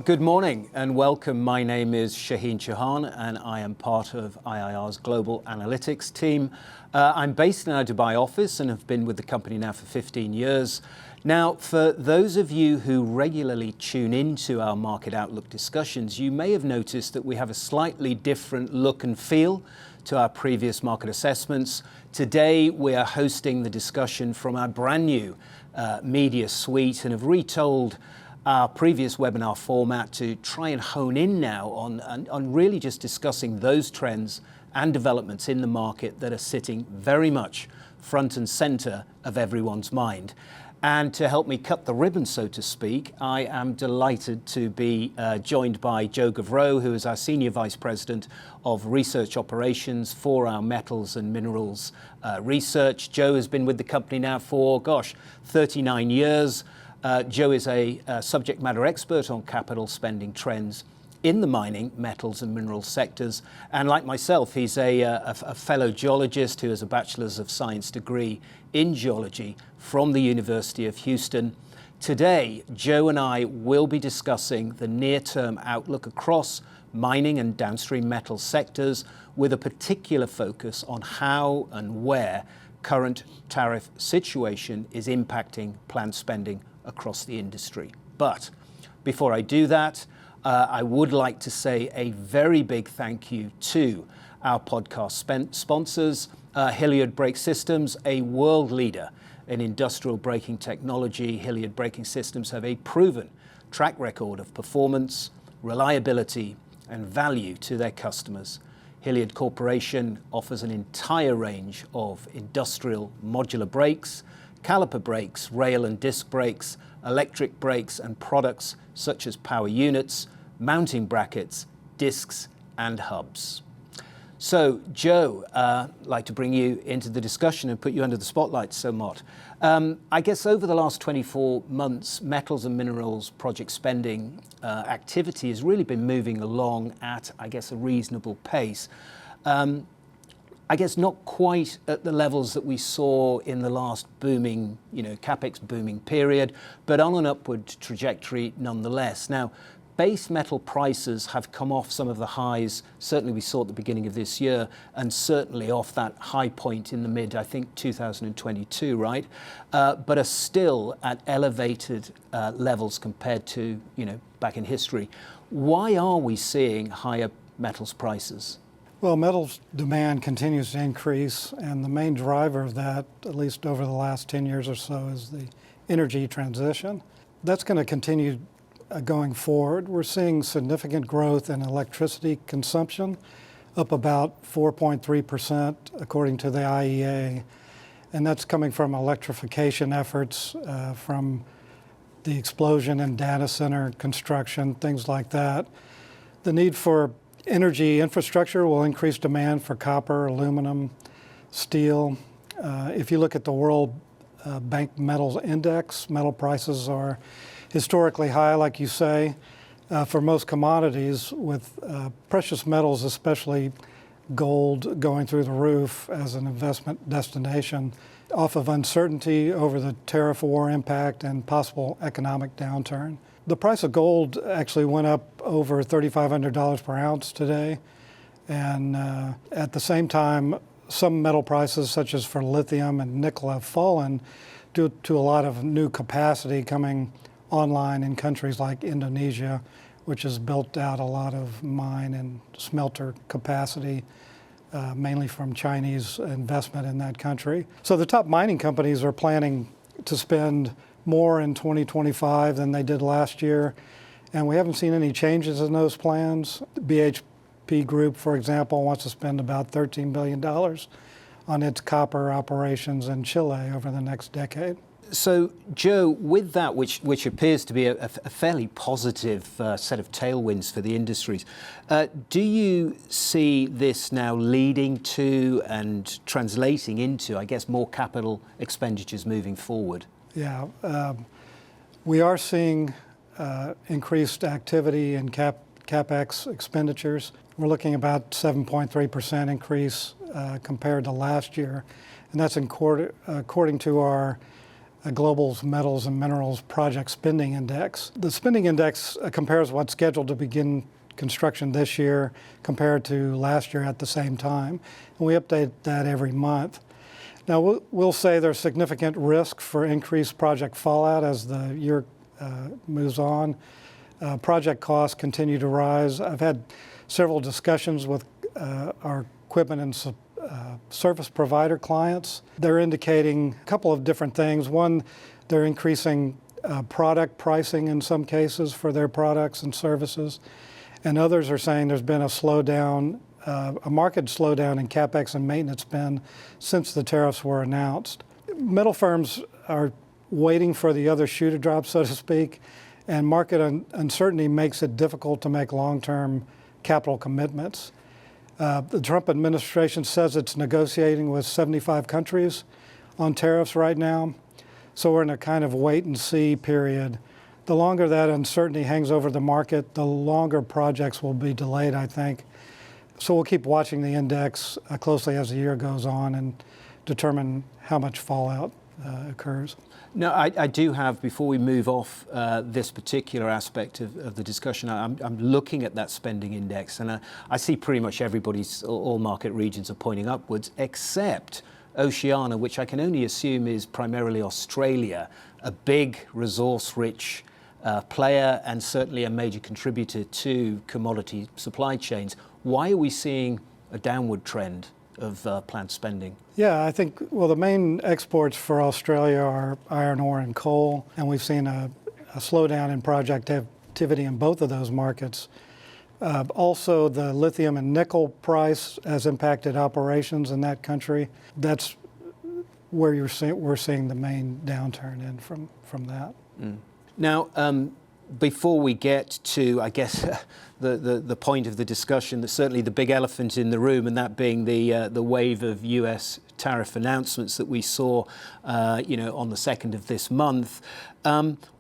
Good morning and welcome. My name is Shaheen Chohan and I am part of IIR's global analytics team. I'm based in our Dubai office and have been with the company now for 15 years. Now, for those of you who regularly tune into our market outlook discussions, you may have noticed that we have a slightly different look and feel to our previous market assessments. Today, we are hosting the discussion from our brand new media suite and have retold our previous webinar format to try and hone in now on really just discussing those trends and developments in the market that are sitting very much front and center of everyone's mind. And to help me cut the ribbon, so to speak, I am delighted to be joined by Joe Govreau, who is our Senior Vice President of Research Operations for our Metals and Minerals Research. Joe has been with the company now for, 39 years. Joe is a subject matter expert on capital spending trends in the mining, metals and minerals sectors. And like myself, he's a fellow geologist who has a Bachelor's of Science degree in geology from the University of Houston. Today, Joe and I will be discussing the near-term outlook across mining and downstream metal sectors with a particular focus on how and where current tariff situation is impacting planned spending across the industry. But before I do that, I would like to say a very big thank you to our podcast sponsors, Hilliard Brake Systems, a world leader in industrial braking technology. Hilliard Braking Systems have a proven track record of performance, reliability, and value to their customers. Hilliard Corporation offers an entire range of industrial modular brakes, caliper brakes, rail and disc brakes, electric brakes, and products such as power units, mounting brackets, discs, and hubs. So, Joe, I'd like to bring you into the discussion and put you under the spotlight somewhat. I guess over the last 24 months, metals and minerals project spending activity has really been moving along at, I guess, a reasonable pace. I guess not quite at the levels that we saw in the last booming, capex booming period, but on an upward trajectory nonetheless. Now, base metal prices have come off some of the highs, certainly we saw at the beginning of this year, and certainly off that high point in the mid, I think, 2022, right? But are still at elevated levels compared to, back in history. Why are we seeing higher metals prices? Well, metals demand continues to increase, and the main driver of that, at least over the last 10 years or so, is the energy transition. That's going to continue going forward. We're seeing significant growth in electricity consumption, up about 4.3% according to the IEA, and that's coming from electrification efforts, from the explosion in data center construction, things like that. The need for energy infrastructure will increase demand for copper, aluminum, steel. If you look at the World Bank Metals Index, metal prices are historically high, like you say, for most commodities, with precious metals, especially gold, going through the roof as an investment destination off of uncertainty over the tariff war impact and possible economic downturn. The price of gold actually went up over $3,500 per ounce today. And at the same time, some metal prices, such as for lithium and nickel, have fallen due to a lot of new capacity coming online in countries like Indonesia, which has built out a lot of mine and smelter capacity, mainly from Chinese investment in that country. So the top mining companies are planning to spend more in 2025 than they did last year, and we haven't seen any changes in those plans. BHP Group, for example, wants to spend about $13 billion on its copper operations in Chile over the next decade. So, Joe, with that, which appears to be a fairly positive set of tailwinds for the industries, do you see this now leading to and translating into, I guess, more capital expenditures moving forward? Yeah, we are seeing increased activity in CapEx expenditures. We're looking about 7.3% increase compared to last year, and that's according to our Global's Metals and Minerals Project Spending Index. The spending index compares what's scheduled to begin construction this year compared to last year at the same time, and we update that every month. Now, we'll say there's significant risk for increased project fallout as the year moves on. Project costs continue to rise. I've had several discussions with our equipment and service provider clients. They're indicating a couple of different things. One, they're increasing product pricing in some cases for their products and services. And others are saying there's been a slowdown, a market slowdown in CapEx and maintenance spend since the tariffs were announced. Metal firms are waiting for the other shoe to drop, so to speak, and market uncertainty makes it difficult to make long-term capital commitments. The Trump administration says it's negotiating with 75 countries on tariffs right now, so we're in a kind of wait-and-see period. The longer that uncertainty hangs over the market, the longer projects will be delayed, I think. So we'll keep watching the index closely as the year goes on and determine how much fallout occurs. No, I do have, before we move off this particular aspect of the discussion, I'm looking at that spending index, and I see pretty much all market regions are pointing upwards, except Oceania, which I can only assume is primarily Australia, a big resource-rich player and certainly a major contributor to commodity supply chains. Why are we seeing a downward trend of plant spending? Yeah, I think, well, the main exports for Australia are iron ore and coal, and we've seen a slowdown in project activity in both of those markets. Also, the lithium and nickel price has impacted operations in that country. That's where we're seeing the main downturn in from that. Mm. Now, before we get to, I guess, the point of the discussion, certainly the big elephant in the room, and that being the wave of U.S. tariff announcements that we saw, on the 2nd of this month.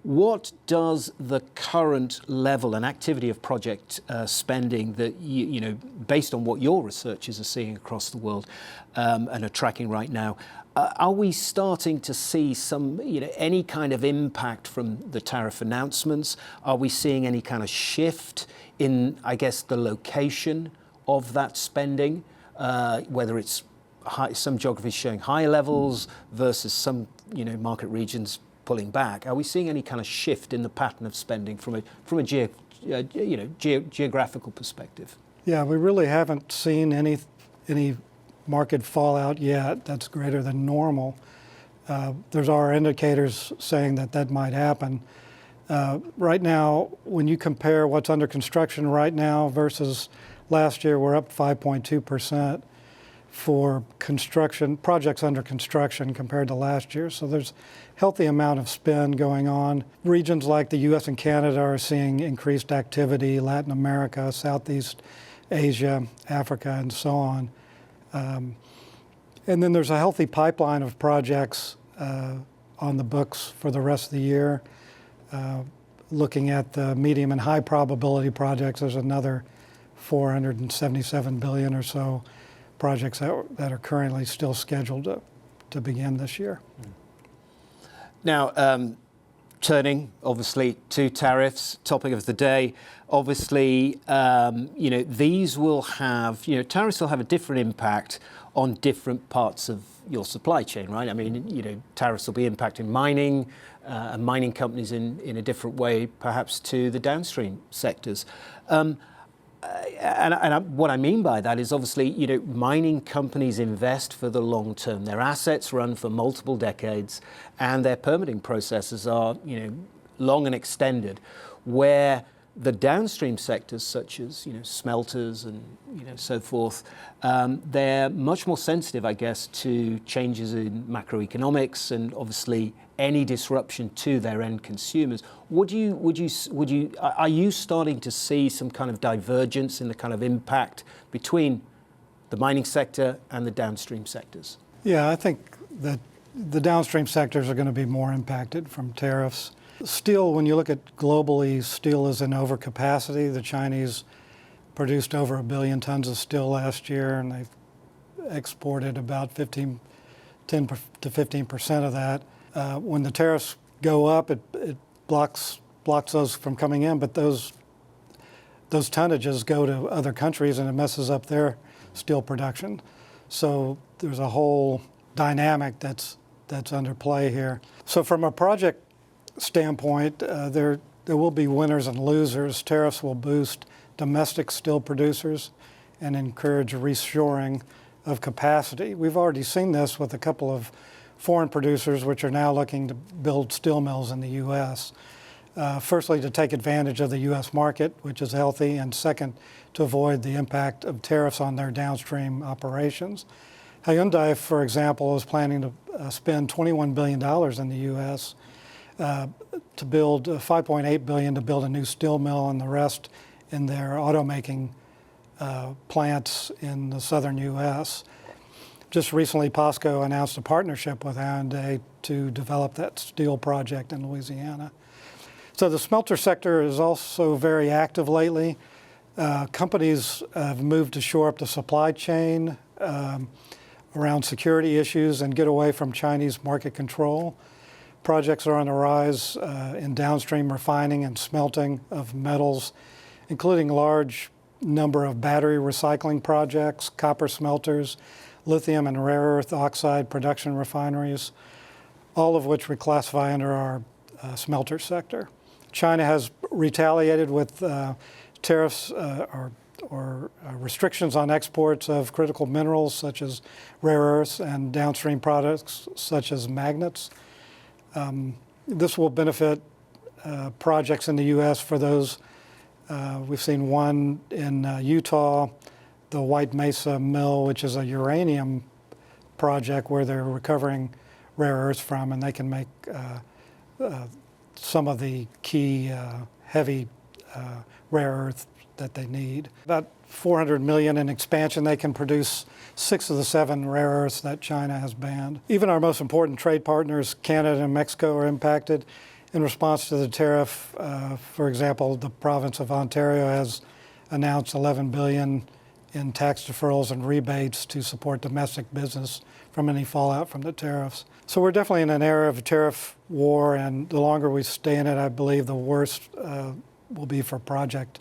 What does the current level and activity of project spending that based on what your researchers are seeing across the world and are tracking right now? Are we starting to see any kind of impact from the tariff announcements? Are we seeing any kind of shift in, I guess, the location of that spending, whether it's some geographies showing high levels versus some, market regions pulling back? Are we seeing any kind of shift in the pattern of spending from a geographical perspective? Yeah, we really haven't seen any market fallout yet that's greater than normal. There's our indicators saying that might happen. Right now, when you compare what's under construction right now versus last year, we're up 5.2% for construction projects under construction compared to last year. So there's a healthy amount of spend going on. Regions like the U.S. and Canada are seeing increased activity, Latin America, Southeast Asia, Africa, and so on. And then there's a healthy pipeline of projects on the books for the rest of the year. Looking at the medium and high probability projects, there's another 477 billion or so projects that are currently still scheduled to begin this year. Now, turning obviously to tariffs, topic of the day. Obviously, these will have, tariffs will have a different impact on different parts of your supply chain, right? I mean, tariffs will be impacting mining and mining companies in a different way, perhaps to the downstream sectors. What I mean by that is obviously, mining companies invest for the long term. Their assets run for multiple decades, and their permitting processes are, long and extended. Where the downstream sectors, such as smelters and so forth, they're much more sensitive, I guess, to changes in macroeconomics and obviously any disruption to their end consumers. Are you starting to see some kind of divergence in the kind of impact between the mining sector and the downstream sectors? Yeah, I think that the downstream sectors are going to be more impacted from tariffs. Steel, when you look at globally, steel is in overcapacity. The Chinese produced over 1 billion tons of steel last year, and they've exported about 10 to 15% of that. When the tariffs go up, it blocks those from coming in, but those tonnages go to other countries and it messes up their steel production. So there's a whole dynamic that's under play here. So from a project standpoint, there will be winners and losers. Tariffs will boost domestic steel producers and encourage reshoring of capacity. We've already seen this with a couple of foreign producers which are now looking to build steel mills in the U.S. Firstly, to take advantage of the U.S. market, which is healthy, and second, to avoid the impact of tariffs on their downstream operations. Hyundai, for example, is planning to spend $21 billion in the U.S. To build $5.8 billion to build a new steel mill, and the rest in their automaking plants in the southern U.S. Just recently, POSCO announced a partnership with Hyundai to develop that steel project in Louisiana. So the smelter sector is also very active lately. Companies have moved to shore up the supply chain around security issues and get away from Chinese market control. Projects are on the rise in downstream refining and smelting of metals, including large number of battery recycling projects, copper smelters, lithium and rare earth oxide production refineries, all of which we classify under our smelter sector. China has retaliated with tariffs or restrictions on exports of critical minerals such as rare earths and downstream products such as magnets. This will benefit projects in the U.S. for those. We've seen one in Utah, the White Mesa Mill, which is a uranium project where they're recovering rare earths from, and they can make some of the key heavy rare earth that they need. About 400 million in expansion, they can produce 6 of the 7 rare earths that China has banned. Even our most important trade partners, Canada and Mexico, are impacted. In response to the tariff, for example, the province of Ontario has announced $11 billion in tax deferrals and rebates to support domestic business from any fallout from the tariffs. So we're definitely in an era of tariff war, and the longer we stay in it, I believe the worse will be for project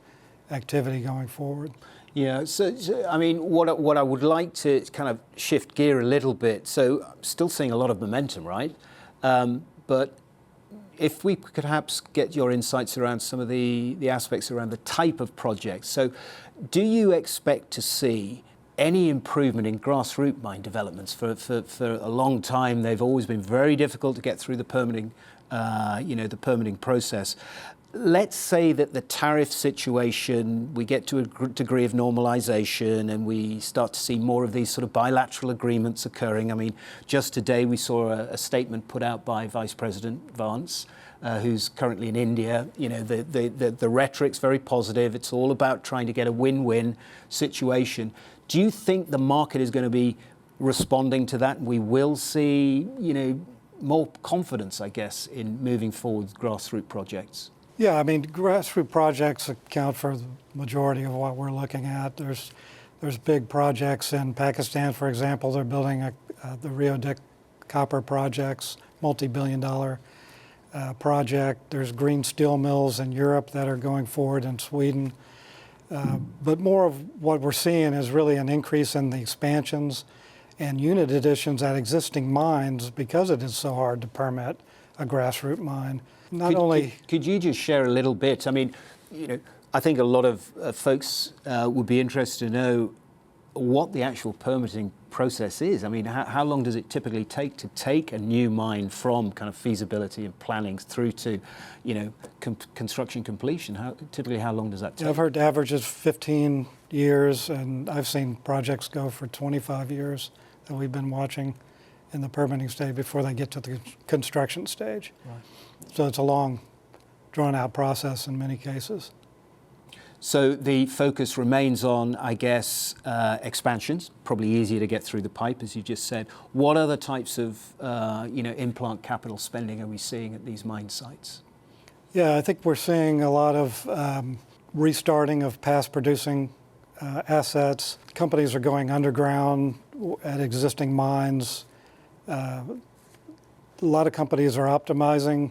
activity going forward. Yeah, so I mean, what I would like to kind of shift gear a little bit. So I'm still seeing a lot of momentum, right? But if we could perhaps get your insights around some of the aspects around the type of projects. So do you expect to see any improvement in grassroots mine developments? For a long time, they've always been very difficult to get through the permitting, the permitting process. Let's say that the tariff situation, we get to a degree of normalization and we start to see more of these sort of bilateral agreements occurring. I mean, just today we saw a statement put out by Vice President Vance, who's currently in India. You know, the rhetoric's very positive. It's all about trying to get a win-win situation. Do you think the market is going to be responding to that? We will see, more confidence, I guess, in moving forward with grassroots projects. Yeah, I mean, grassroots projects account for the majority of what we're looking at. There's big projects in Pakistan, for example. They're building the Rio Dick copper projects, multi-billion-dollar project. There's green steel mills in Europe that are going forward in Sweden. But more of what we're seeing is really an increase in the expansions and unit additions at existing mines because it is so hard to permit a grassroots mine. Could you just share a little bit? I mean, I think a lot of folks would be interested to know what the actual permitting process is. I mean, how long does it typically take a new mine from kind of feasibility and planning through to, construction completion? How long does that take? I've heard the average is 15 years, and I've seen projects go for 25 years that we've been watching in the permitting stage before they get to the construction stage. Right. So it's a long, drawn-out process in many cases. So the focus remains on, I guess, expansions, probably easier to get through the pipe, as you just said. What other types of, in-plant capital spending are we seeing at these mine sites? Yeah, I think we're seeing a lot of restarting of past producing assets. Companies are going underground at existing mines. a lot of companies are optimizing.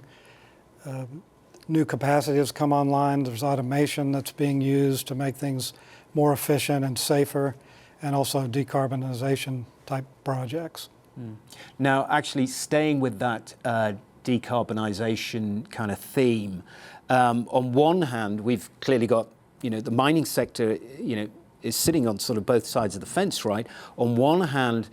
New capacity has come online. There's automation that's being used to make things more efficient and safer, and also decarbonization type projects. Now, actually staying with that decarbonization kind of theme, on one hand, we've clearly got, the mining sector, is sitting on sort of both sides of the fence, right? On one hand,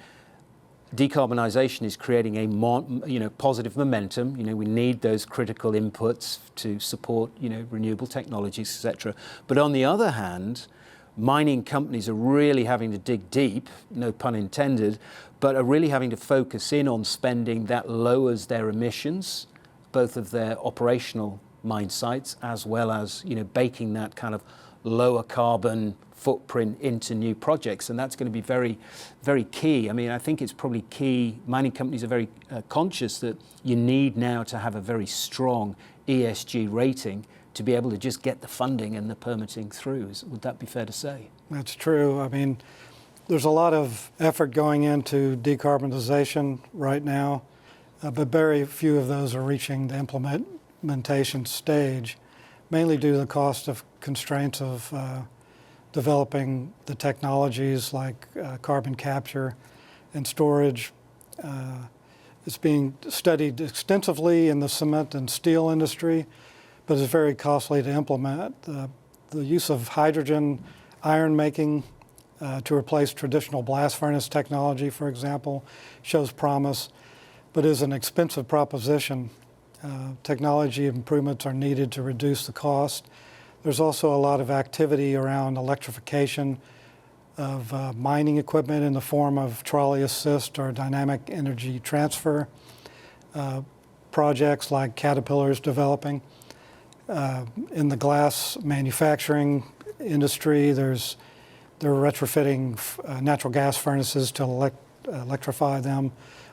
decarbonization is creating a positive momentum. We need those critical inputs to support renewable technologies, etc. But on the other hand, mining companies are really having to dig deep, no pun intended, but are really having to focus in on spending that lowers their emissions, both of their operational mine sites as well as baking that kind of lower carbon footprint into new projects, and that's going to be very, very key. I mean, I think it's probably key. Mining companies are very conscious that you need now to have a very strong ESG rating to be able to just get the funding and the permitting through. Would that be fair to say? That's true. I mean, there's a lot of effort going into decarbonization right now, but very few of those are reaching the implementation stage, mainly due to the cost of constraints of developing the technologies like carbon capture and storage. It's being studied extensively in the cement and steel industry, but it's very costly to implement. The use of hydrogen iron making to replace traditional blast furnace technology, for example, shows promise, but is an expensive proposition. Technology improvements are needed to reduce the cost. There's also a lot of activity around electrification of mining equipment in the form of trolley assist or dynamic energy transfer projects like Caterpillar's developing. In the glass manufacturing industry, they're retrofitting natural gas furnaces to electrify them,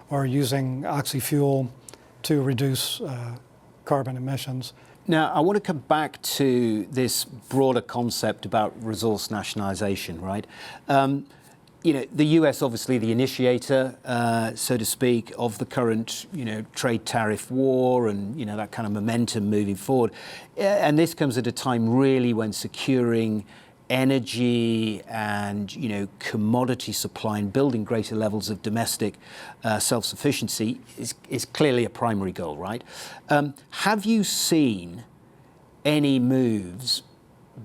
or using oxy-fuel to reduce carbon emissions. Now, I want to come back to this broader concept about resource nationalization, right? The US, obviously the initiator, so to speak, of the current, trade tariff war and, that kind of momentum moving forward. And this comes at a time really when securing energy and, commodity supply and building greater levels of domestic self-sufficiency is clearly a primary goal, right? Have you seen any moves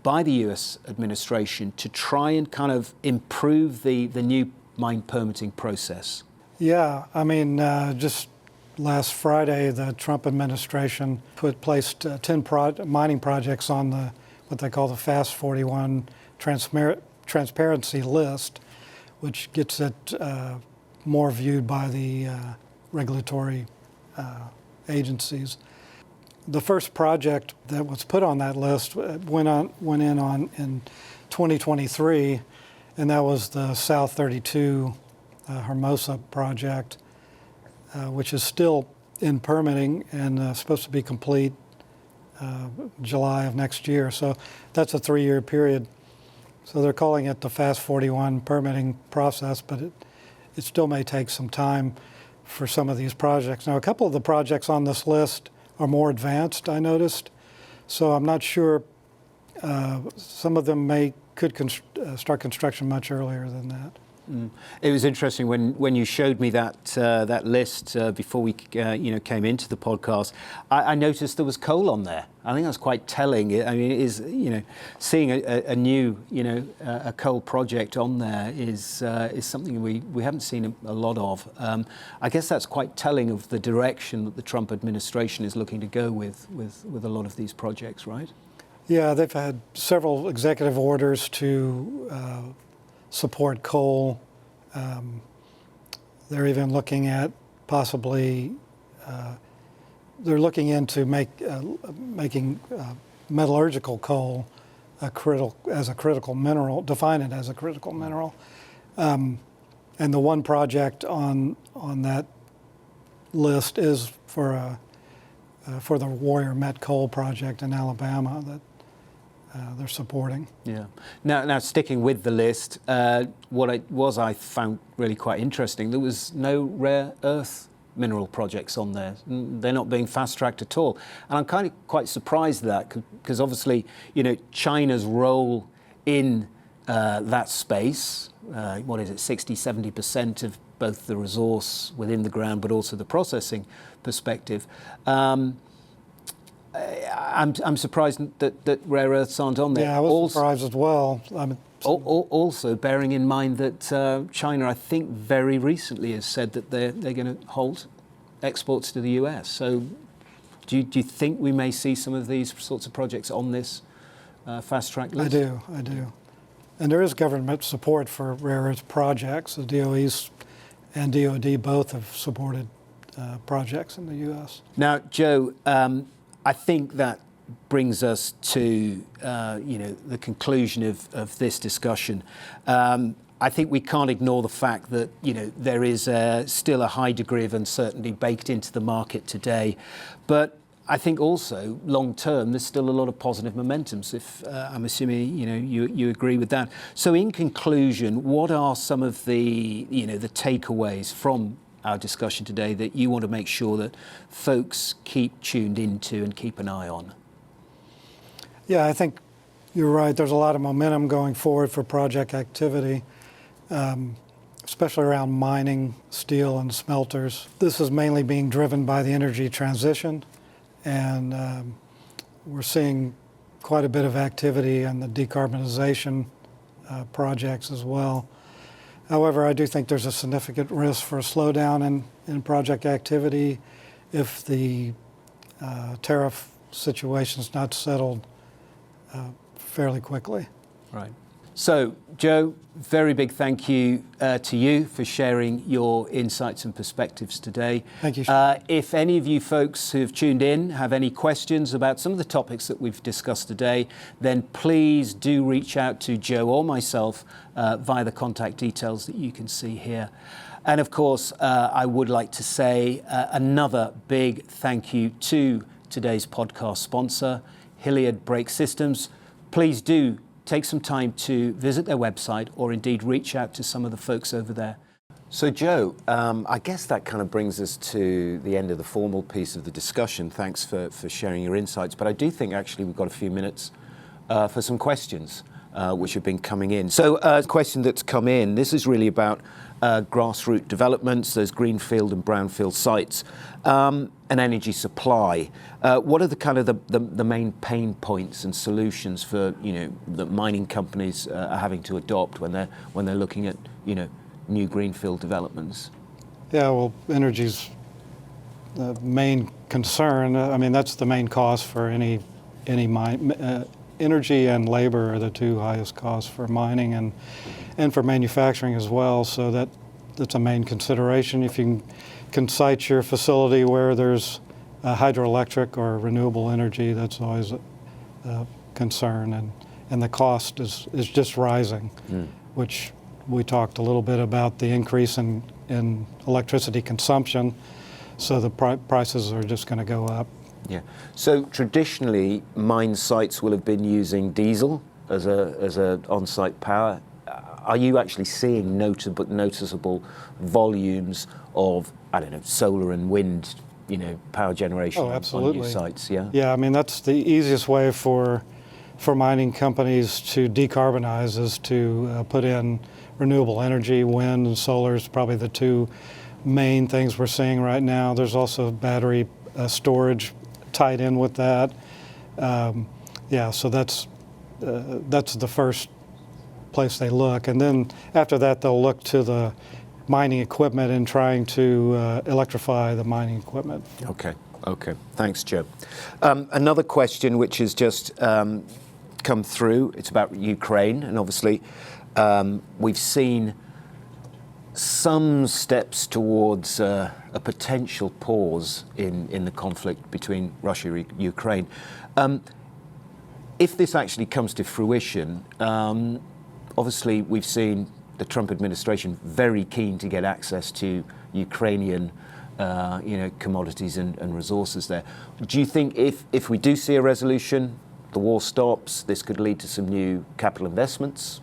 by the US administration to try and kind of improve the new mine permitting process? Yeah, I mean, just last Friday, the Trump administration placed 10 mining projects on what they call the Fast 41 transparency list, which gets it more viewed by the regulatory agencies. The first project that was put on that list went in 2023, and that was the South 32 Hermosa project, which is still in permitting and supposed to be complete July of next year. So that's a 3-year period. So they're calling it the Fast 41 permitting process, but it still may take some time for some of these projects. Now, a couple of the projects on this list are more advanced, I noticed. So I'm not sure. Some of them could start construction much earlier than that. It was interesting when you showed me that list before we came into the podcast. I noticed there was coal on there. I think that's quite telling. I mean, it is seeing a new a coal project on there is something we haven't seen a lot of. I guess that's quite telling of the direction that the Trump administration is looking to go with a lot of these projects, right? Yeah, they've had several executive orders to support coal. They're even looking at possibly, they're looking into making metallurgical coal as a critical mineral, define it as a critical mineral. And the one project on that list is for the Warrior Met Coal project in Alabama that they're supporting. Yeah. Now sticking with the list, I found really quite interesting. There was no rare earth mineral projects on there. They're not being fast-tracked at all. And I'm kind of quite surprised at that, because obviously, China's role in that space, what is it, 60-70% of both the resource within the ground, but also the processing perspective. I'm surprised that rare earths aren't on there. Yeah, I was surprised as well. Also, bearing in mind that China, I think, very recently has said that they're going to halt exports to the US. So, do you think we may see some of these sorts of projects on this fast-track list? I do. And there is government support for rare earth projects. The DOE's and DOD both have supported projects in the U.S. Now, Joe, I think that brings us to the conclusion of this discussion. I think we can't ignore the fact that there is still a high degree of uncertainty baked into the market today, but I think also long term there's still a lot of positive momentums. If I'm assuming you agree with that. So in conclusion, what are some of the the takeaways from our discussion today that you want to make sure that folks keep tuned into and keep an eye on? Yeah, I think you're right. There's a lot of momentum going forward for project activity, especially around mining, steel, and smelters. This is mainly being driven by the energy transition, and we're seeing quite a bit of activity in the decarbonization projects as well. However, I do think there's a significant risk for a slowdown in project activity if the tariff situation is not settled fairly quickly. Right. So, Joe, very big thank you to you for sharing your insights and perspectives today. Thank you. If any of you folks who have tuned in have any questions about some of the topics that we've discussed today, then please do reach out to Joe or myself via the contact details that you can see here. And of course, I would like to say another big thank you to today's podcast sponsor, Hilliard Brake Systems. Please do take some time to visit their website or indeed reach out to some of the folks over there. So Joe, I guess that kind of brings us to the end of the formal piece of the discussion. Thanks for sharing your insights. But I do think actually we've got a few minutes for some questions which have been coming in. So a question that's come in, this is really about grassroots developments, those greenfield and brownfield sites, and energy supply. What are the kind of the main pain points and solutions for that mining companies are having to adopt when they're looking at new greenfield developments? Yeah, well, energy's the main concern. I mean, that's the main cost for any mine. Energy and labor are the two highest costs for mining and for manufacturing as well. So that's a main consideration. If you can site your facility where there's hydroelectric or renewable energy, that's always a concern. And the cost is just rising, which we talked a little bit about the increase in electricity consumption. So the prices are just going to go up. Yeah. So traditionally, mine sites will have been using diesel as a on-site power. Are you actually seeing noticeable volumes of, I don't know, solar and wind, power generation on new sites? Yeah. Yeah. I mean, that's the easiest way for mining companies to decarbonize is to put in renewable energy. Wind and solar is probably the two main things we're seeing right now. There's also battery storage tied in with that. So that's the first place they look. And then after that, they'll look to the mining equipment and trying to electrify the mining equipment. Okay. Thanks, Joe. Another question which has just come through, it's about Ukraine. And obviously, we've seen some steps towards a potential pause in the conflict between Russia and Ukraine. If this actually comes to fruition, obviously we've seen the Trump administration very keen to get access to Ukrainian commodities and resources there. Do you think if we do see a resolution, the war stops, this could lead to some new capital investments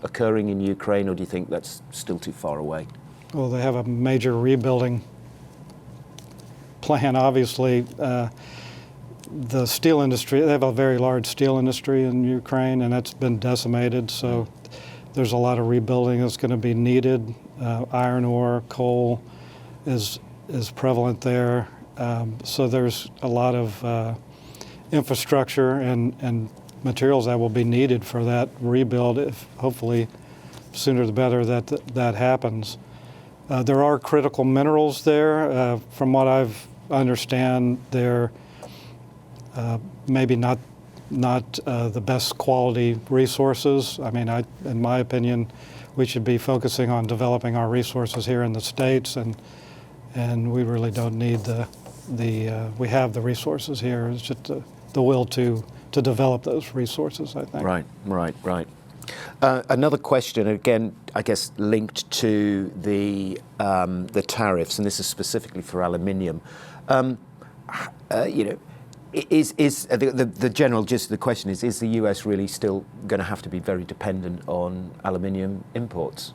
occurring in Ukraine, or do you think that's still too far away? Well, they have a major rebuilding plan. Obviously, the steel industry, they have a very large steel industry in Ukraine, and that's been decimated. So there's a lot of rebuilding that's going to be needed. Iron ore, coal is prevalent there. So there's a lot of infrastructure and materials that will be needed for that rebuild. If hopefully sooner the better that happens. There are critical minerals there. From what I've understand, they're maybe not the best quality resources. I mean, in my opinion, we should be focusing on developing our resources here in the States, and we really don't need we have the resources here. It's just the will to develop those resources, I think. Right. Another question, again, I guess linked to the tariffs, and this is specifically for aluminium. Is the general gist of the question is the US really still going to have to be very dependent on aluminium imports?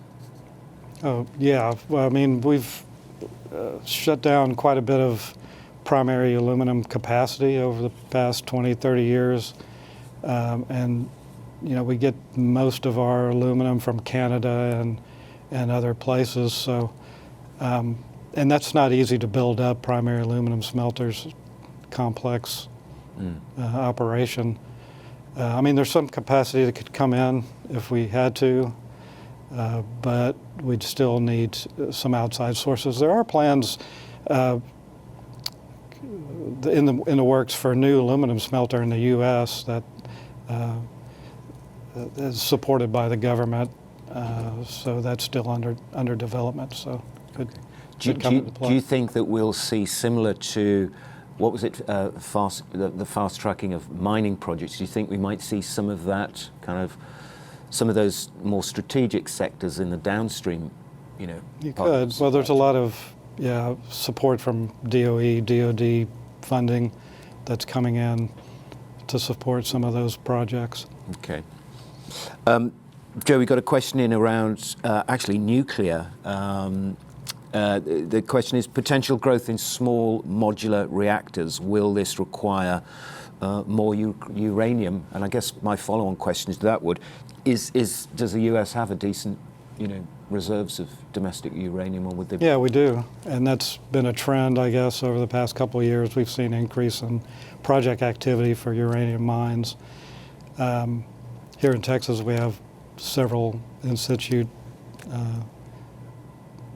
Oh, yeah. Well, I mean, we've shut down quite a bit of primary aluminum capacity over the past 20, 30 years. And, we get most of our aluminum from Canada and other places. So, and that's not easy to build up, primary aluminum smelters, complex operation. I mean, there's some capacity that could come in if we had to, but we'd still need some outside sources. There are plans in the works for a new aluminum smelter in the U.S. that is supported by the government, so that's still under development. So could come into play. Do you think that we'll see similar to what was it, the fast tracking of mining projects? Do you think we might see some of that some of those more strategic sectors in the downstream, You could. Well, there's a lot of support from DOE, DOD funding that's coming in to support some of those projects. Okay. Joe, we got a question in around actually nuclear. The question is potential growth in small modular reactors. Will this require more uranium? And I guess my follow-on question to that does the US have a decent, reserves of domestic uranium, or would they? Yeah, we do, and that's been a trend, I guess, over the past couple of years. We've seen an increase in project activity for uranium mines. Here in Texas, we have several in situ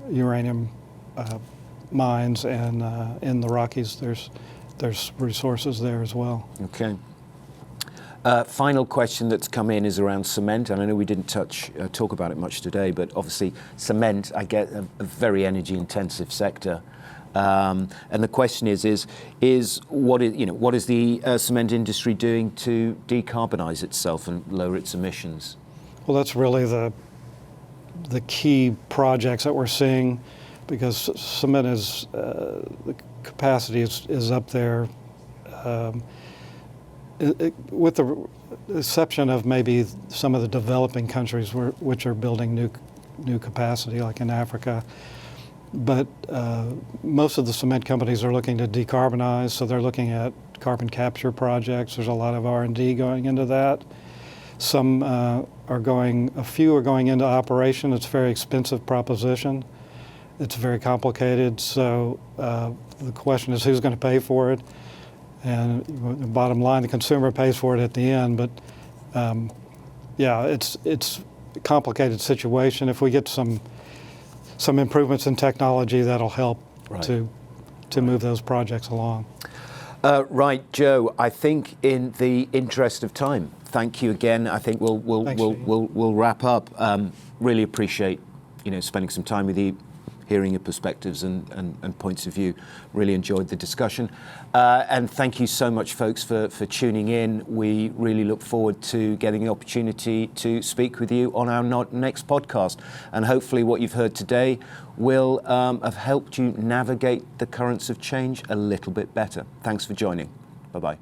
uranium mines, and in the Rockies, there's resources there as well. Okay. Final question that's come in is around cement, and I know we didn't talk about it much today, but obviously cement, I get a very energy-intensive sector, and the question is what is the cement industry doing to decarbonize itself and lower its emissions? Well, that's really the key projects that we're seeing, because cement is the capacity is up there. With the exception of maybe some of the developing countries which are building new capacity, like in Africa. But most of the cement companies are looking to decarbonize, so they're looking at carbon capture projects. There's a lot of R&D going into that. A few are going into operation. It's a very expensive proposition. It's very complicated, so the question is who's going to pay for it? And the bottom line, the consumer pays for it at the end. But it's a complicated situation. If we get some improvements in technology, that'll help to move those projects along. Right, Joe. I think in the interest of time, thank you again. I think we'll wrap up. Really appreciate spending some time with you, hearing your perspectives and points of view. Really enjoyed the discussion. And thank you so much, folks, for tuning in. We really look forward to getting the opportunity to speak with you on our next podcast. And hopefully what you've heard today will have helped you navigate the currents of change a little bit better. Thanks for joining. Bye-bye.